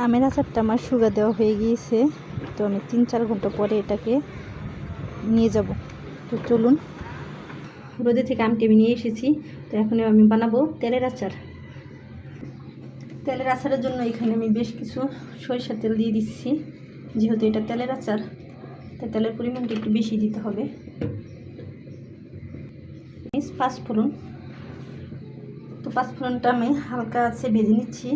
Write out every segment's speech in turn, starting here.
আমের আচারটা আমার সুগার দেওয়া হয়ে গিয়েছে, তো আমি 3-4 ঘন্টা পরে এটাকে নিয়ে যাব। তো চলুন, রোদে থেকে আমটি আমি নিয়ে এসেছি। তো এখন আমি বানাবো তেলের আচার। তেলের আচারের জন্য এখানে আমি বেশ কিছু সরিষার তেল দিয়ে দিচ্ছি। যেহেতু এটা তেলের আচার, তাই তেলের পরিমাণটা একটু বেশি দিতে হবে। পাঁচফোড়ন, তো পাঁচফোড়নটা আমি হালকা আছে ভেজে নিচ্ছি।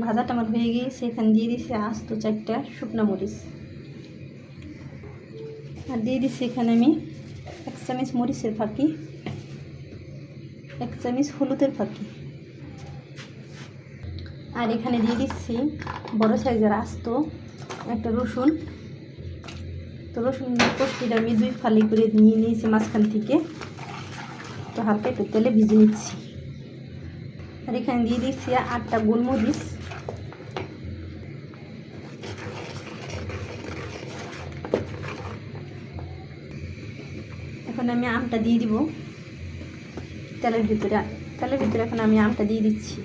ভাজাটা আমার হয়ে গিয়েছে। এখানে দিয়ে দিচ্ছি আস্ত 4টা শুকনো মরিচ, আর দিয়ে দিচ্ছি এখানে আমি 1 চামচ মরিচের ফাঁকি, 1 চামচ হলুদের ফাঁকি, আর এখানে দিয়ে দিচ্ছি বড় সাইজের আস্ত একটা রসুন। তো রসুন কষ্টিটা আমি 2 ফালি করে নিয়ে নিয়েছি মাঝখান থেকে। তো হালকা একটু তেলে ভিজে নিচ্ছি। আর এখানে দিয়ে দিচ্ছি 8টা গোলমরিচ, এখন আমি আমটা দিয়ে দিব তেলের ভিতরে। এখন আমি আমটা দিয়ে দিচ্ছি।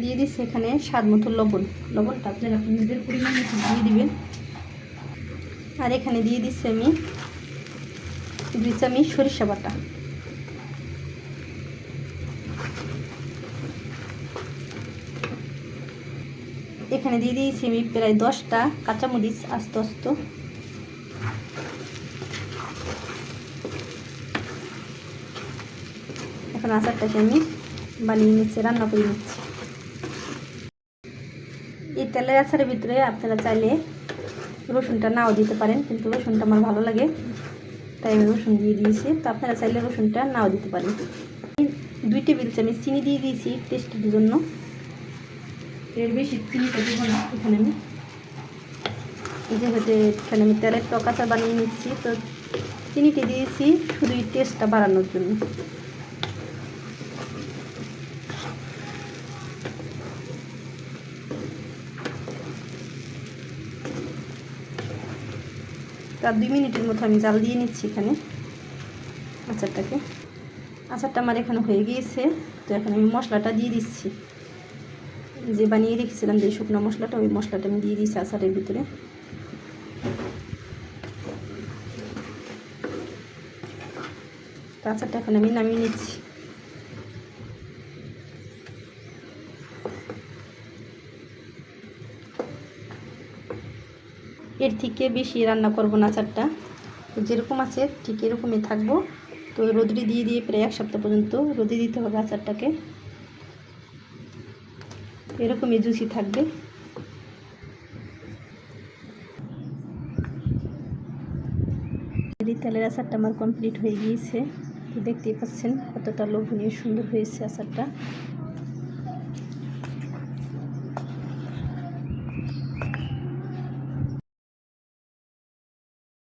দিয়ে দিচ্ছি এখানে স্বাদ মতো লবণটা আপনারা নিজেদের পরিমাণ মতো দিয়ে দিবেন। আর এখানে দিয়ে দিচ্ছি আমি 2 চামচ সরিষা বাটা। এখানে দিয়ে দিয়েছি আমি প্রায় 10টা কাঁচামরিচ আস্ত আস্ত। এখন আচারটাকে আমি বানিয়ে নিচ্ছি, রান্না করে নিচ্ছি। এই তেলের আচারের ভিতরে আপনারা চাইলে রসুনটা নাও দিতে পারেন, কিন্তু রসুনটা আমার ভালো লাগে তাই আমি রসুন দিয়ে দিয়েছি। তো আপনারা চাইলে রসুনটা নাও দিতে পারেন। 2 টেবিল চামচ চিনি দিয়ে দিয়েছি টেস্টের জন্য। এর বেশি চিনিটা দেবো না এখানে আমি, যেহেতু এখানে আমি তেলের টক আচার বানিয়ে নিচ্ছি। তো চিনিটি দিয়েছি শুধু এই টেস্টটা বাড়ানোর জন্য। তার 2 মিনিটের মতো আমি জাল দিয়ে নিচ্ছি এখানে আচারটাকে। আচারটা আমার এখানে হয়ে গিয়েছে। তো এখন আমি মশলাটা দিয়ে দিচ্ছি, যে বানিয়ে রেখেছিলাম যে শুকনো মশলাটা, ওই মশলাটা আমি দিয়ে দিচ্ছি আচারের ভিতরে। তো আচারটা এখন আমি নামিয়ে নিচ্ছি। এর থেকে বেশি রান্না করবো না আচারটা, যেরকম আছে ঠিক এরকমই থাকবো। তো রোদে দিয়ে দিয়ে প্রায় 1 সপ্তাহ পর্যন্ত রোদে দিতে হবে আচারটাকে, এরকমই জুসি থাকবে। এই তেলের আচারটা আমার কমপ্লিট হয়ে গিয়েছে। তো দেখতেই পাচ্ছেন কতটা লোভনীয় সুন্দর হয়েছে আচারটা।